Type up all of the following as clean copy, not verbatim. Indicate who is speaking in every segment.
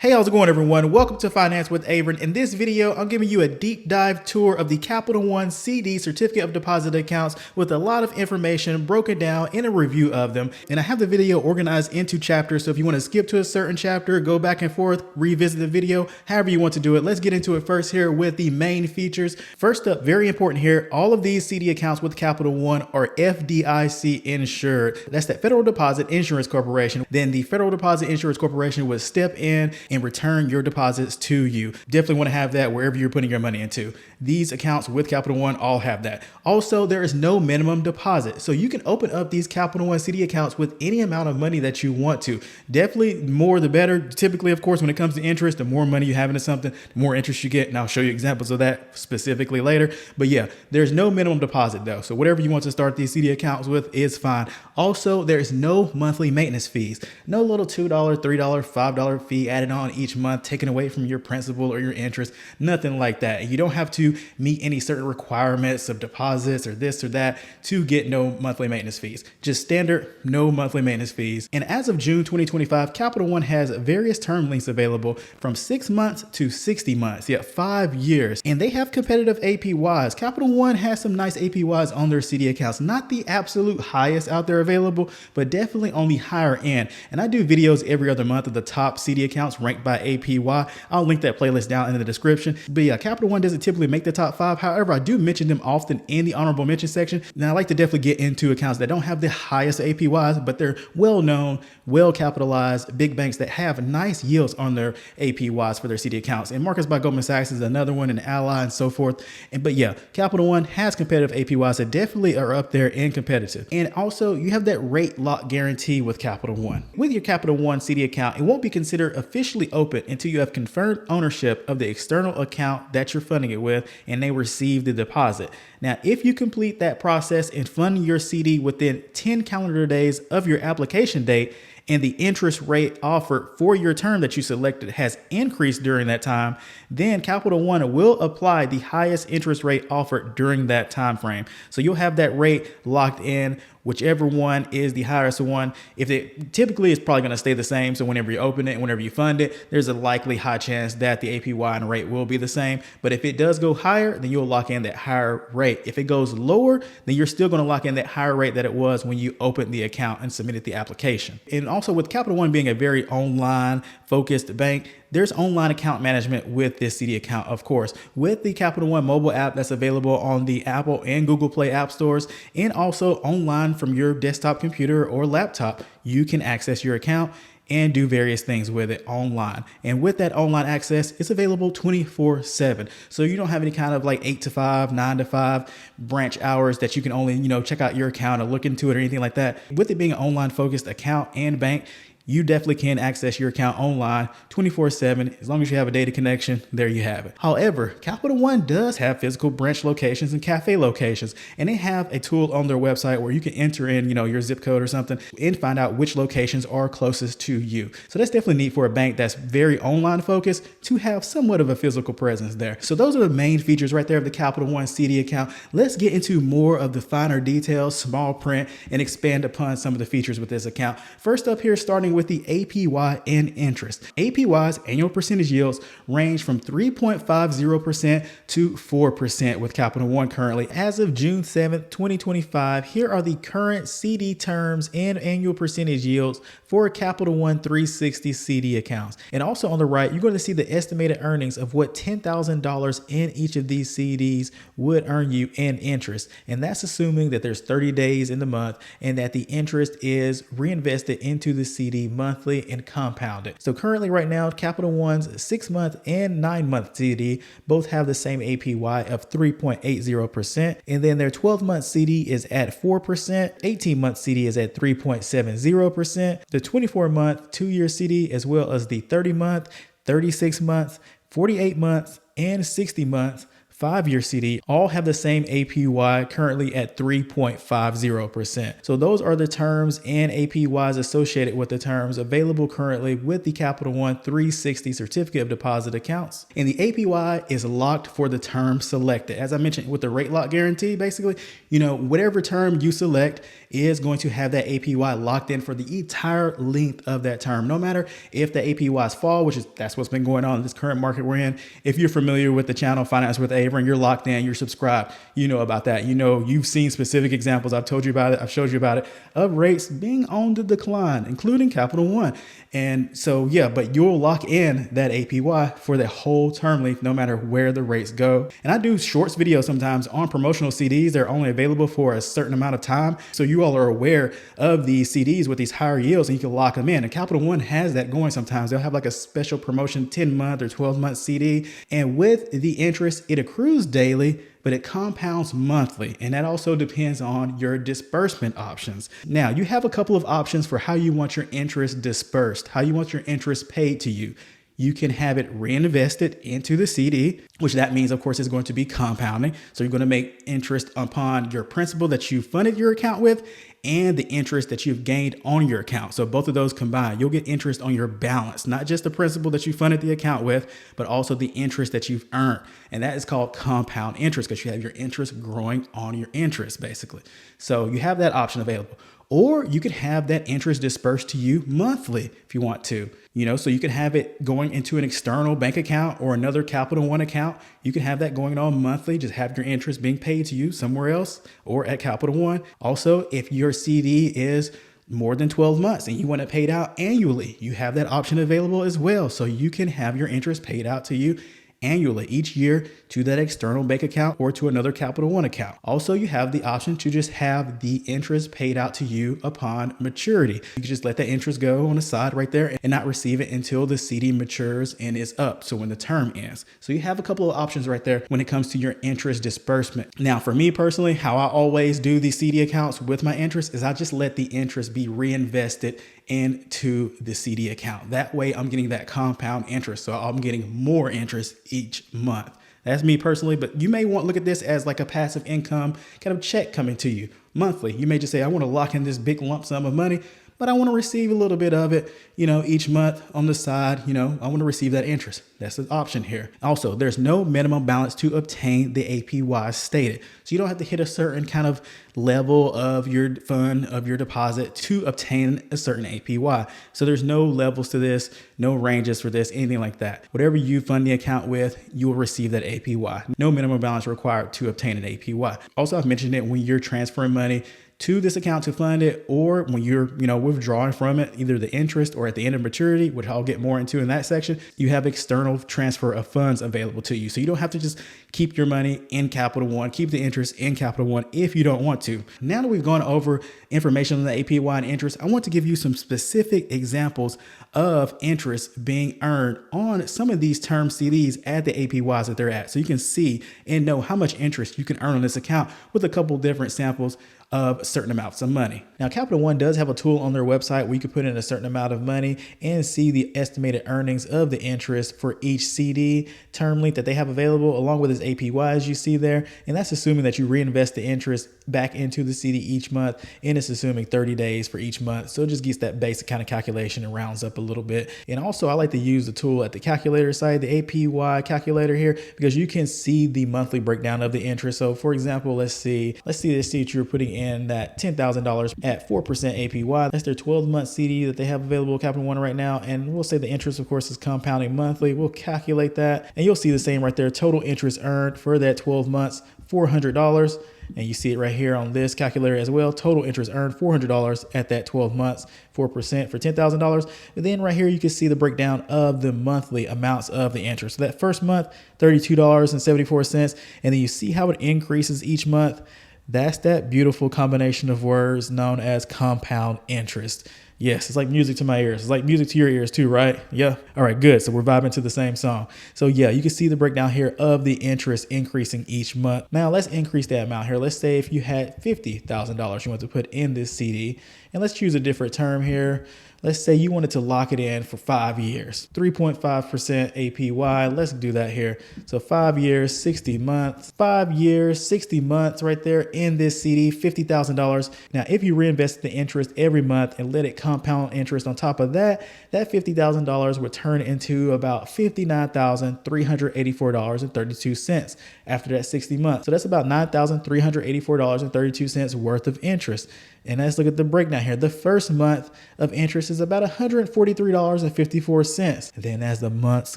Speaker 1: Hey, how's it going, everyone? Welcome to Finance with Avrin. In this video, I'm giving you a deep dive tour of the Capital One CD Certificate of Deposit accounts with a lot of information broken down in a review of them. And I have the video organized into chapters, so if you want to skip to a certain chapter, go back and forth, revisit the video, however you want to do it. Let's get into it first here with the main features. First up, very important here, all of these CD accounts with Capital One are FDIC insured. That's that Federal Deposit Insurance Corporation. Then the Federal Deposit Insurance Corporation would step in and return your deposits to you. Definitely want to have that wherever you're putting your money into. These accounts with Capital One all have that. Also, there is no minimum deposit. So you can open up these Capital One CD accounts with any amount of money that you want to. Definitely more the better. Typically, of course, when it comes to interest, the more money you have into something, the more interest you get. And I'll show you examples of that specifically later. But yeah, there's no minimum deposit though. So whatever you want to start these CD accounts with is fine. Also, there's no monthly maintenance fees. No little $2, $3, $5 fee added on each month, taken away from your principal or your interest, nothing like that. And you don't have to meet any certain requirements of deposits or this or that to get no monthly maintenance fees. Just standard, no monthly maintenance fees. And as of June 2025, Capital One has various term lengths available from 6 months to 60 months, 5 years. And they have competitive APYs. Capital One has some nice APYs on their CD accounts, not the absolute highest out there available, but definitely on the higher end. And I do videos every other month of the top CD accounts ranked by APY. I'll link that playlist down in the description. But yeah, Capital One doesn't typically make the top 5. However, I do mention them often in the honorable mention section. Now I like to definitely get into accounts that don't have the highest APYs, but they're well known, well capitalized, big banks that have nice yields on their APYs for their CD accounts. And Marcus by Goldman Sachs is another one, and Ally and so forth. But yeah, Capital One has competitive APYs that definitely are up there and competitive. And also you have that rate lock guarantee with Capital One. With your Capital One CD account, it won't be considered officially open until you have confirmed ownership of the external account that you're funding it with and they receive the deposit. Now, if you complete that process and fund your CD within 10 calendar days of your application date, and the interest rate offered for your term that you selected has increased during that time, then Capital One will apply the highest interest rate offered during that time frame. So you'll have that rate locked in, whichever one is the highest one. If it typically is probably going to stay the same. So whenever you open it, whenever you fund it, there's a likely high chance that the APY and rate will be the same. But if it does go higher, then you'll lock in that higher rate. If it goes lower, then you're still going to lock in that higher rate that it was when you opened the account and submitted the application. And also with Capital One being a very online focused bank, there's online account management with this CD account, of course, with the Capital One mobile app that's available on the Apple and Google Play app stores, and also online from your desktop computer or laptop. You can access your account and do various things with it online. And with that online access, it's available 24/7. So you don't have any kind of like 8 to 5, 9 to 5 branch hours that you can only, check out your account or look into it or anything like that. With it being an online focused account and bank, you definitely can access your account online 24/7. As long as you have a data connection, there you have it. However, Capital One does have physical branch locations and cafe locations, and they have a tool on their website where you can enter in, your zip code or something and find out which locations are closest to you. So that's definitely neat for a bank that's very online focused to have somewhat of a physical presence there. So those are the main features right there of the Capital One CD account. Let's get into more of the finer details, small print, and expand upon some of the features with this account. First up here, starting with the APY and interest. APY's annual percentage yields range from 3.50% to 4% with Capital One currently. As of June 7th, 2025, here are the current CD terms and annual percentage yields for Capital One 360 CD accounts. And also on the right, you're going to see the estimated earnings of what $10,000 in each of these CDs would earn you in interest. And that's assuming that there's 30 days in the month and that the interest is reinvested into the CD monthly and compounded. So currently right now, Capital One's 6-month and 9-month CD both have the same APY of 3.80%. And then their 12-month CD is at 4%. 18-month CD is at 3.70%. The 24-month 2-year CD, as well as the 30-month, 36 months, 48 months, and 60 months 5-year CD all have the same APY, currently at 3.50%. So those are the terms and APYs associated with the terms available currently with the Capital One 360 certificate of deposit accounts. And the APY is locked for the term selected. As I mentioned with the rate lock guarantee, basically, whatever term you select is going to have that APY locked in for the entire length of that term. No matter if the APYs fall, that's what's been going on in this current market we're in. If you're familiar with the channel Finance with Avrin, you're locked in, you're subscribed, you know about that. You've seen specific examples. I've told you about it. I've showed you about it of rates being on the decline, including Capital One. And so, yeah, but you'll lock in that APY for the whole term length, no matter where the rates go. And I do shorts videos sometimes on promotional CDs. They're only available for a certain amount of time. So you all are aware of these CDs with these higher yields and you can lock them in. And Capital One has that going sometimes. They'll have like a special promotion 10-month or 12-month CD. And with the interest, it accrues daily, but it compounds monthly. And that also depends on your disbursement options. Now, you have a couple of options for how you want your interest dispersed, how you want your interest paid to you. You can have it reinvested into the CD, which that means, of course, is going to be compounding. So you're going to make interest upon your principal that you funded your account with and the interest that you've gained on your account. So both of those combined, you'll get interest on your balance, not just the principal that you funded the account with, but also the interest that you've earned. And that is called compound interest because you have your interest growing on your interest, basically. So you have that option available. Or you could have that interest dispersed to you monthly if you want to, so you can have it going into an external bank account or another Capital One account. You can have that going on monthly, just have your interest being paid to you somewhere else or at Capital One. Also, if your CD is more than 12 months and you want it paid out annually, you have that option available as well. So you can have your interest paid out to you annually each year to that external bank account or to another Capital One account. Also, you have the option to just have the interest paid out to you upon maturity. You can just let that interest go on the side right there and not receive it until the CD matures and is up. So when the term ends. So you have a couple of options right there when it comes to your interest disbursement. Now, for me personally, how I always do these CD accounts with my interest is I just let the interest be reinvested into the CD account. That way I'm getting that compound interest. So I'm getting more interest each month. That's me personally, but you may want to look at this as like a passive income kind of check coming to you monthly. You may just say, I want to lock in this big lump sum of money, but I want to receive a little bit of it, each month on the side, I want to receive that interest. That's an option here. Also, there's no minimum balance to obtain the APY stated. So you don't have to hit a certain kind of level of your fund, of your deposit to obtain a certain APY. So there's no levels to this, no ranges for this, anything like that. Whatever you fund the account with, you will receive that APY. No minimum balance required to obtain an APY. Also, I've mentioned it when you're transferring money to this account to fund it, or when you're, withdrawing from it, either the interest or at the end of maturity, which I'll get more into in that section, you have external transfer of funds available to you. So you don't have to just keep your money in Capital One, keep the interest in Capital One if you don't want to. Now that we've gone over information on the APY and interest, I want to give you some specific examples of interest being earned on some of these term CDs at the APYs that they're at. So you can see and know how much interest you can earn on this account with a couple different samples of certain amounts of money. Now, Capital One does have a tool on their website where you can put in a certain amount of money and see the estimated earnings of the interest for each CD term length that they have available, along with its APYs you see there. And that's assuming that you reinvest the interest back into the CD each month, and it's assuming 30 days for each month. So it just gets that basic kind of calculation and rounds up a little bit. And also, I like to use the tool at the calculator side, the APY calculator here, because you can see the monthly breakdown of the interest. So for example, let's see this that you're putting in that $10,000 at 4% APY. That's their 12-month CD that they have available at Capital One right now. And we'll say the interest, of course, is compounding monthly. We'll calculate that, and you'll see the same right there. Total interest earned for that 12 months, $400. And you see it right here on this calculator as well. Total interest earned, $400 at that 12 months, 4% for $10,000. And then right here, you can see the breakdown of the monthly amounts of the interest. So that first month, $32.74. And then you see how it increases each month. That's that beautiful combination of words known as compound interest. Yes, it's like music to my ears. It's like music to your ears too, right? Yeah. All right, good. So we're vibing to the same song. So yeah, you can see the breakdown here of the interest increasing each month. Now let's increase that amount here. Let's say if you had $50,000 you want to put in this CD, and let's choose a different term here. Let's say you wanted to lock it in for 5 years, 3.5% APY. Let's do that here. So 5 years, 60 months, 5 years, 60 months right there in this CD, $50,000. Now, if you reinvest the interest every month and let it compound interest on top of that, that $50,000 would turn into about $59,384.32 after that 60 months. So that's about $9,384.32 worth of interest. And let's look at the breakdown here. The first month of interest is about $143.54. And then as the months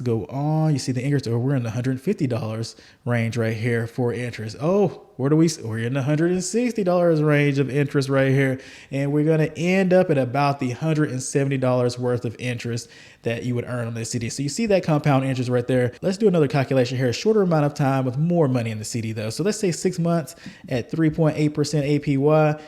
Speaker 1: go on, you see the interest, we're in the $150 range right here for interest. Oh, where do we're in the $160 range of interest right here. And we're going to end up at about the $170 worth of interest that you would earn on this CD. So you see that compound interest right there. Let's do another calculation here. A shorter amount of time with more money in the CD though. So let's say 6 months at 3.8% APY.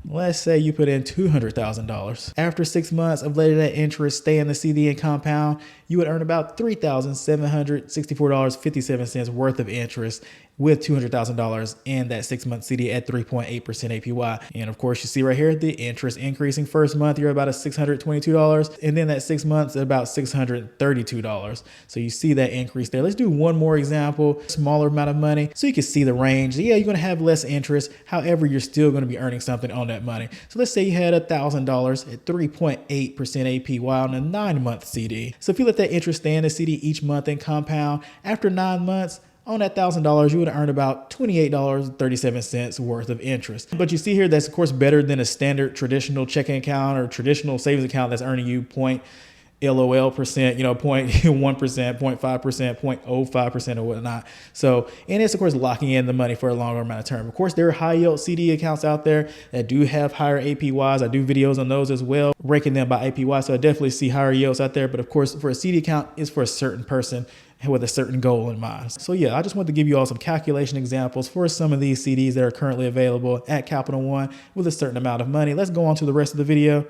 Speaker 1: Let's say you put in $200,000. After 6 months of letting that interest stay in the CD and compound, you would earn about $3,764.57 worth of interest with $200,000 in that 6-month CD at 3.8% APY. And of course, you see right here, the interest increasing. First month, you're about $622. And then that 6 months at about $632. So you see that increase there. Let's do one more example, smaller amount of money. So you can see the range. Yeah, you're going to have less interest. However, you're still going to be earning something on that money. So let's say you had $1,000 at 3.8% APY on a 9-month CD. So if you let that interest stay in the CD each month and compound, after 9 months, on that $1,000, you would earn about $28.37 worth of interest. But you see here, that's of course better than a standard traditional checking account or traditional savings account that's earning you LOL percent, 0.1%, 0.5%, 0.05% or whatnot. So, and it's of course locking in the money for a longer amount of term. Of course, there are high yield CD accounts out there that do have higher APYs. I do videos on those as well, ranking them by APY. So I definitely see higher yields out there. But of course, for a CD account, it's for a certain person with a certain goal in mind. So yeah, I just want to give you all some calculation examples for some of these CDs that are currently available at Capital One with a certain amount of money. Let's go on to the rest of the video.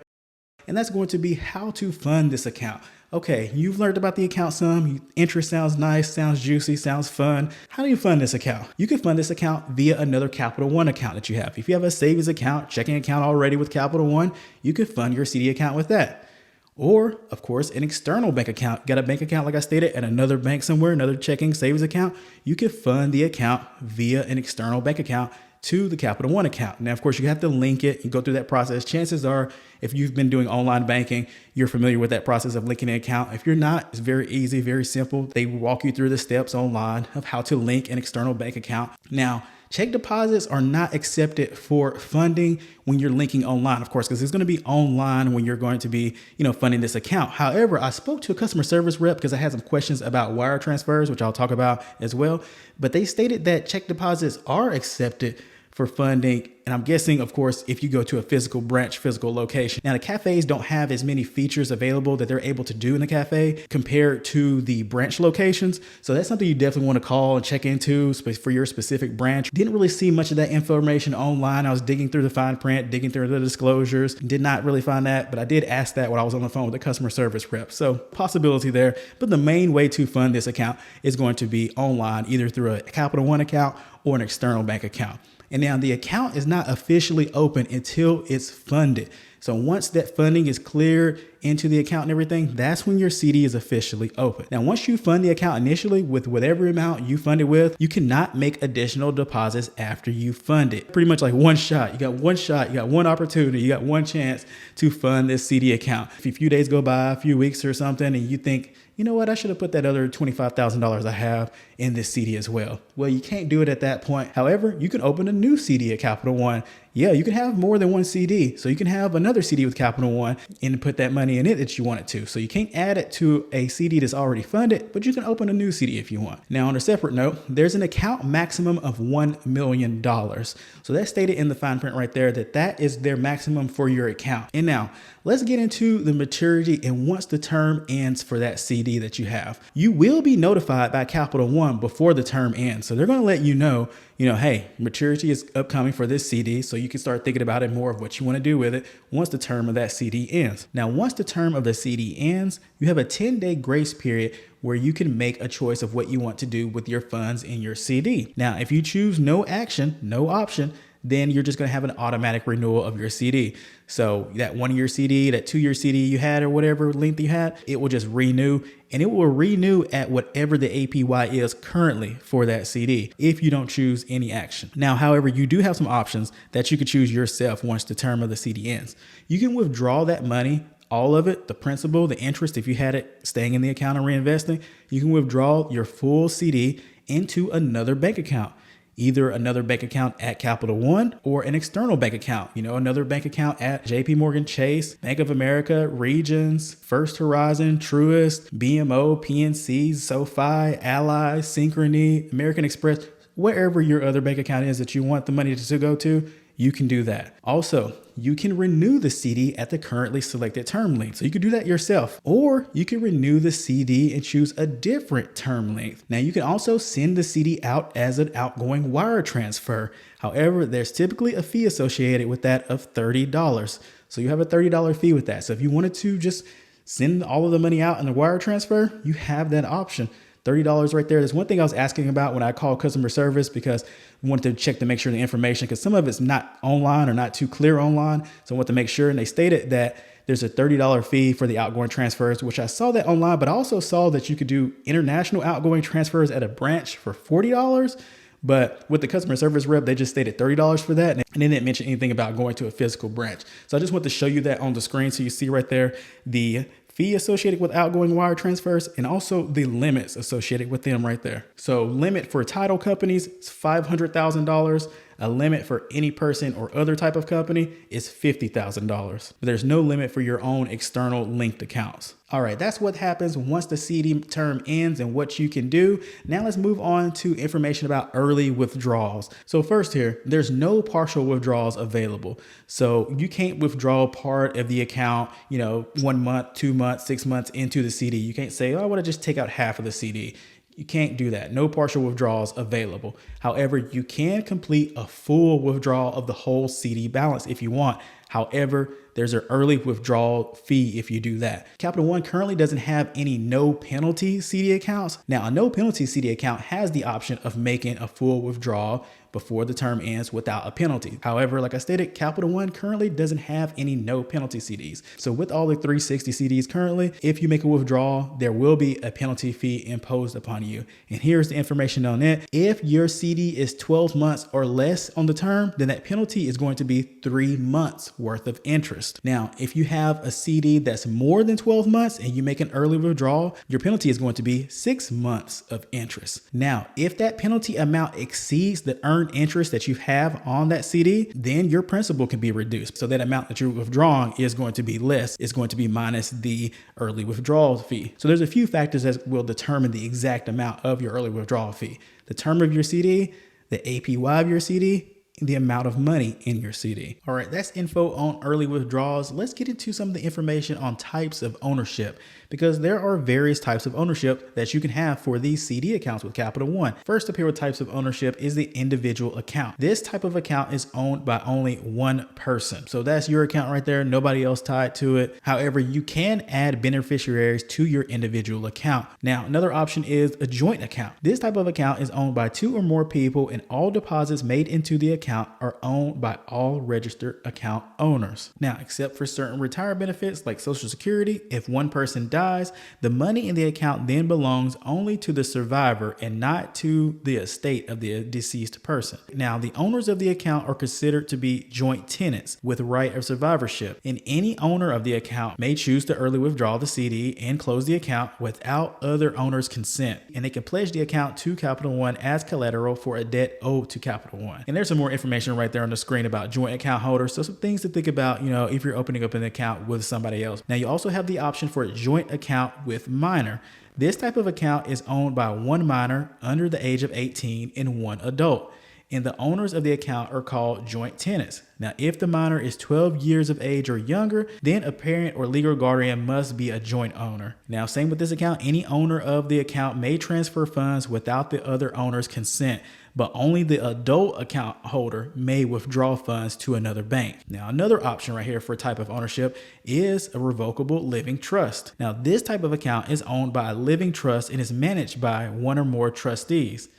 Speaker 1: And that's going to be how to fund this account. Okay, you've learned about the account some. Interest sounds nice, sounds juicy, sounds fun. How do you fund this account? You can fund this account via another Capital One account that you have. If you have a savings account, checking account already with Capital One, you can fund your CD account with that. Or, of course, an external bank account. Got a bank account, like I stated, at another bank somewhere, another checking savings account. You can fund the account via an external bank account to the Capital One account. Now, of course, you have to link it. You go through that process. Chances are, if you've been doing online banking, you're familiar with that process of linking an account. If you're not, it's very easy, very simple. They walk you through the steps online of how to link an external bank account. Now, check deposits are not accepted for funding when you're linking online, of course, because it's going to be online when you're going to be, funding this account. However, I spoke to a customer service rep because I had some questions about wire transfers, which I'll talk about as well. But they stated that check deposits are accepted for funding. And I'm guessing, of course, if you go to a physical branch, physical location. Now, the cafes don't have as many features available that they're able to do in the cafe compared to the branch locations. So that's something you definitely want to call and check into for your specific branch. Didn't really see much of that information online. I was digging through the fine print, digging through the disclosures, did not really find that, but I did ask that when I was on the phone with the customer service rep. So possibility there, but the main way to fund this account is going to be online, either through a Capital One account or an external bank account. And now the account is not officially open until it's funded. So once that funding is cleared into the account and everything, that's when your CD is officially open. Now, once you fund the account initially with whatever amount you fund it with, you cannot make additional deposits after you fund it. Pretty much like one shot. You got one shot, you got one opportunity, you got one chance to fund this CD account. If a few days go by, a few weeks or something, and you think, you know what, I should have put that other $25,000 I have in this CD as well. Well, you can't do it at that point. However, you can open a new CD at Capital One. Yeah, you can have more than one CD. So you can have another CD with Capital One and put that money in it that you want it to. So you can't add it to a CD that's already funded, but you can open a new CD if you want. Now, on a separate note, there's an account maximum of $1 million. So that's stated in the fine print right there that is their maximum for your account. And now let's get into the maturity and once the term ends for that CD that you have. You will be notified by Capital One before the term ends. So they're going to let you know, hey, maturity is upcoming for this CD. So you can start thinking about it more of what you want to do with it once the term of that CD ends. Now, once the term of the CD ends, you have a 10-day grace period where you can make a choice of what you want to do with your funds in your CD. Now, if you choose no action, no option, then you're just going to have an automatic renewal of your CD. So that 1 year CD, that 2 year CD you had, or whatever length you had, it will just renew, and it will renew at whatever the APY is currently for that CD if you don't choose any action. Now, however, you do have some options that you could choose yourself once the term of the CD ends. You can withdraw that money, all of it, the principal, the interest, if you had it staying in the account and reinvesting. You can withdraw your full CD into another bank account, either another bank account at Capital One or an external bank account, another bank account at JP Morgan Chase, Bank of America, Regions, First Horizon, Truist, BMO, PNC, SoFi, Ally, Synchrony, American Express, wherever your other bank account is that you want the money to go to, you can do that. Also, you can renew the CD at the currently selected term length. So you can do that yourself, or you can renew the CD and choose a different term length. Now, you can also send the CD out as an outgoing wire transfer. However, there's typically a fee associated with that of $30. So you have a $30 fee with that. So if you wanted to just send all of the money out in a wire transfer, you have that option. $30 right there. There's one thing I was asking about when I called customer service, because I wanted to check to make sure the information, because some of it's not online or not too clear online. So I want to make sure. And they stated that there's a $30 fee for the outgoing transfers, which I saw that online, but I also saw that you could do international outgoing transfers at a branch for $40. But with the customer service rep, they just stated $30 for that. And they didn't mention anything about going to a physical branch. So I just want to show you that on the screen. So you see right there, the fee associated with outgoing wire transfers, and also the limits associated with them right there. So limit for title companies is $500,000. A limit for any person or other type of company is $50,000. There's no limit for your own external linked accounts. All right, that's what happens once the CD term ends and what you can do. Now let's move on to information about early withdrawals. So first here, there's no partial withdrawals available. So you can't withdraw part of the account, 1 month, 2 months, 6 months into the CD. You can't say, oh, I want to just take out half of the CD. You can't do that. No partial withdrawals available. However, you can complete a full withdrawal of the whole CD balance if you want. However, there's an early withdrawal fee if you do that. Capital One currently doesn't have any no penalty CD accounts. Now, a no penalty CD account has the option of making a full withdrawal before the term ends without a penalty. However, like I stated, Capital One currently doesn't have any no penalty CDs. So with all the 360 CDs currently, if you make a withdrawal, there will be a penalty fee imposed upon you. And here's the information on it. If your CD is 12 months or less on the term, then that penalty is going to be 3 months worth of interest. Now, if you have a CD that's more than 12 months and you make an early withdrawal, your penalty is going to be 6 months of interest. Now, if that penalty amount exceeds the earned interest that you have on that CD, then your principal can be reduced. So that amount that you're withdrawing is going to be less. It's going to be minus the early withdrawal fee. So there's a few factors that will determine the exact amount of your early withdrawal fee: the term of your CD, the APY of your CD, the amount of money in your CD. All right, that's info on early withdrawals. Let's get into some of the information on types of ownership, because there are various types of ownership that you can have for these CD accounts with Capital One. First up here with types of ownership is the individual account. This type of account is owned by only one person. So that's your account right there, nobody else tied to it. However, you can add beneficiaries to your individual account. Now, another option is a joint account. This type of account is owned by 2 or more people, and all deposits made into the account are owned by all registered account owners. Now, except for certain retirement benefits like Social Security, if one person dies, the money in the account then belongs only to the survivor and not to the estate of the deceased person. Now, the owners of the account are considered to be joint tenants with right of survivorship, and any owner of the account may choose to early withdraw the CD and close the account without other owners' consent, and they can pledge the account to Capital One as collateral for a debt owed to Capital One. And there's some more information right there on the screen about joint account holders. So some things to think about, if you're opening up an account with somebody else. Now, you also have the option for a joint account with minor. This type of account is owned by one minor under the age of 18 and one adult, and the owners of the account are called joint tenants. Now, if the minor is 12 years of age or younger, then a parent or legal guardian must be a joint owner. Now, same with this account, any owner of the account may transfer funds without the other owner's consent, but only the adult account holder may withdraw funds to another bank. Now, another option right here for type of ownership is a revocable living trust. Now, this type of account is owned by a living trust and is managed by one or more trustees.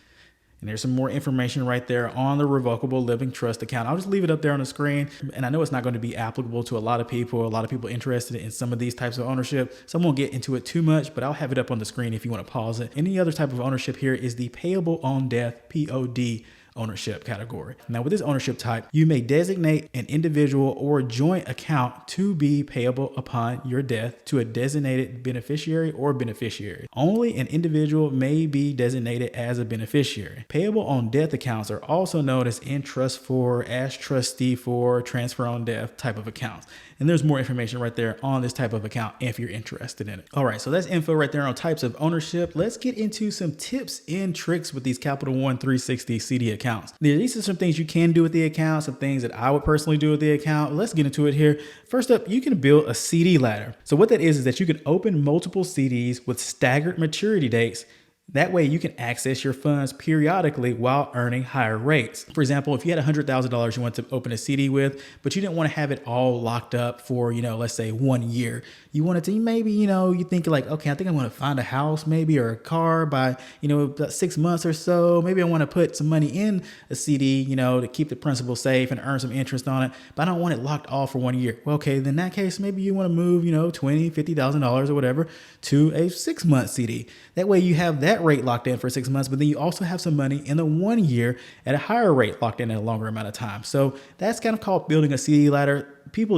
Speaker 1: And there's some more information right there on the revocable living trust account. I'll just leave it up there on the screen. And I know it's not going to be applicable to a lot of people interested in some of these types of ownership. So I won't get into it too much, but I'll have it up on the screen if you want to pause it. Any other type of ownership here is the payable on death, POD, ownership category. Now with this ownership type, you may designate an individual or joint account to be payable upon your death to a designated beneficiary or beneficiary. Only an individual may be designated as a beneficiary. Payable on death accounts are also known as in trust for, as trustee for, transfer on death type of accounts. And there's more information right there on this type of account if you're interested in it. All right, so that's info right there on types of ownership. Let's get into some tips and tricks with these Capital One 360 CD accounts. These are some things you can do with the account, some things that I would personally do with the account. Let's get into it here. First up, you can build a CD ladder. So what that is that you can open multiple CDs with staggered maturity dates. That way you can access your funds periodically while earning higher rates. For example, if you had $100,000 you want to open a CD with, but you didn't want to have it all locked up for, let's say 1 year. You wanted to maybe, you think like, okay, I think I want to find a house maybe or a car by, about 6 months or so. Maybe I want to put some money in a CD, to keep the principal safe and earn some interest on it, but I don't want it locked off for 1 year. Well, okay, then in that case, maybe you want to move, $20,000, $50,000 or whatever to a 6-month CD. That way you have that rate locked in for 6 months, but then you also have some money in the 1 year at a higher rate locked in at a longer amount of time. So that's kind of called building a CD ladder.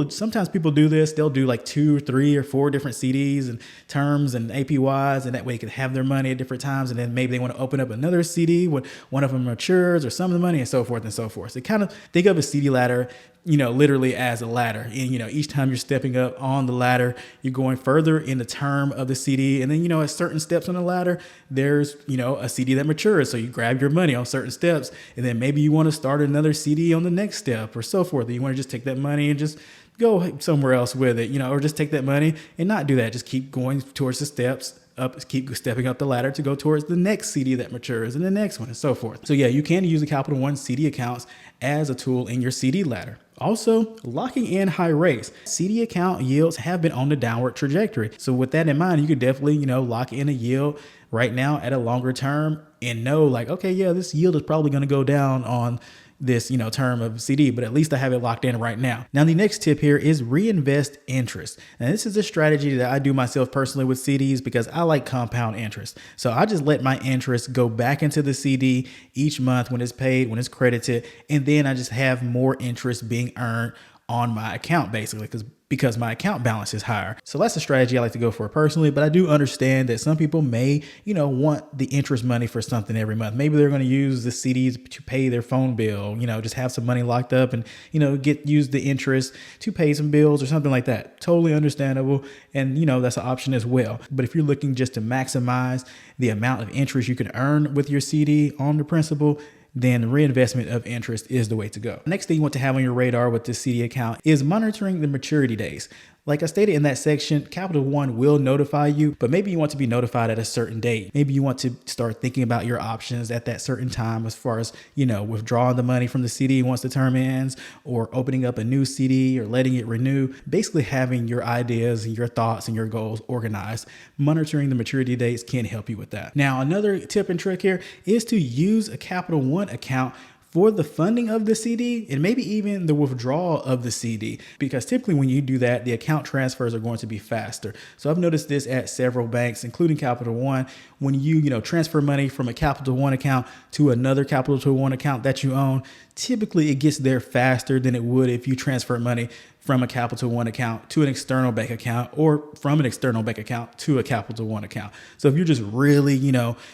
Speaker 1: Sometimes people do this. They'll do like 2 or 3 or 4 different CDs and terms and APYs, and that way they can have their money at different times. And then maybe they want to open up another CD when one of them matures or some of the money and so forth and so forth. So kind of think of a CD ladder, literally as a ladder. And, each time you're stepping up on the ladder, you're going further in the term of the CD. And then, at certain steps on the ladder, there's, a CD that matures. So you grab your money on certain steps, and then maybe you want to start another CD on the next step or so forth. And you want to just take that money and just go somewhere else with it, or just take that money and not do that. Just keep going towards the steps up, keep stepping up the ladder to go towards the next CD that matures and the next one and so forth. So yeah, you can use the Capital One CD accounts as a tool in your CD ladder. Also, locking in high rates. CD account yields have been on the downward trajectory. So with that in mind, you could definitely, lock in a yield right now at a longer term and know like, okay, yeah, this yield is probably going to go down on this, term of CD, but at least I have it locked in right now. Now, the next tip here is reinvest interest. And this is a strategy that I do myself personally with CDs because I like compound interest. So I just let my interest go back into the CD each month when it's paid, when it's credited, and then I just have more interest being earned on my account basically because my account balance is higher. So that's a strategy I like to go for personally, but I do understand that some people may, want the interest money for something every month. Maybe they're going to use the CDs to pay their phone bill, just have some money locked up and, use the interest to pay some bills or something like that. Totally understandable. And, that's an option as well. But if you're looking just to maximize the amount of interest you can earn with your CD on the principal, then reinvestment of interest is the way to go. Next thing you want to have on your radar with this CD account is monitoring the maturity days. Like I stated in that section, Capital One will notify you, but maybe you want to be notified at a certain date. Maybe you want to start thinking about your options at that certain time as far as, withdrawing the money from the CD once the term ends, or opening up a new CD or letting it renew. Basically having your ideas and your thoughts and your goals organized. Monitoring the maturity dates can help you with that. Now, another tip and trick here is to use a Capital One account for the funding of the CD and maybe even the withdrawal of the CD, because typically when you do that, the account transfers are going to be faster. So I've noticed this at several banks, including Capital One. When you transfer money from a Capital One account to another Capital One account that you own, typically it gets there faster than it would if you transfer money from a Capital One account to an external bank account or from an external bank account to a Capital One account. So if you're just really,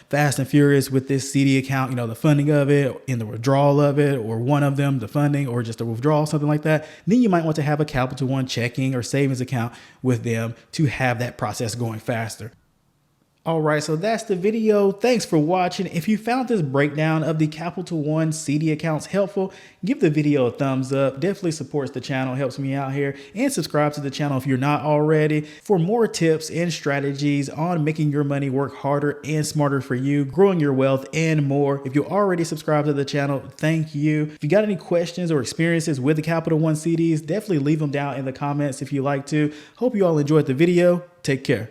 Speaker 1: fast and furious with this CD account, the funding of it and the withdrawal of it, or one of them, the funding or just a withdrawal, something like that, then you might want to have a Capital One checking or savings account with them to have that process going faster. All right, so that's the video. Thanks for watching. If you found this breakdown of the Capital One CD accounts helpful, give the video a thumbs up. Definitely supports the channel, helps me out here, and subscribe to the channel if you're not already for more tips and strategies on making your money work harder and smarter for you, growing your wealth, and more. If you already subscribed to the channel, thank you. If you got any questions or experiences with the Capital One CDs, definitely leave them down in the comments if you like to. Hope you all enjoyed the video. Take care.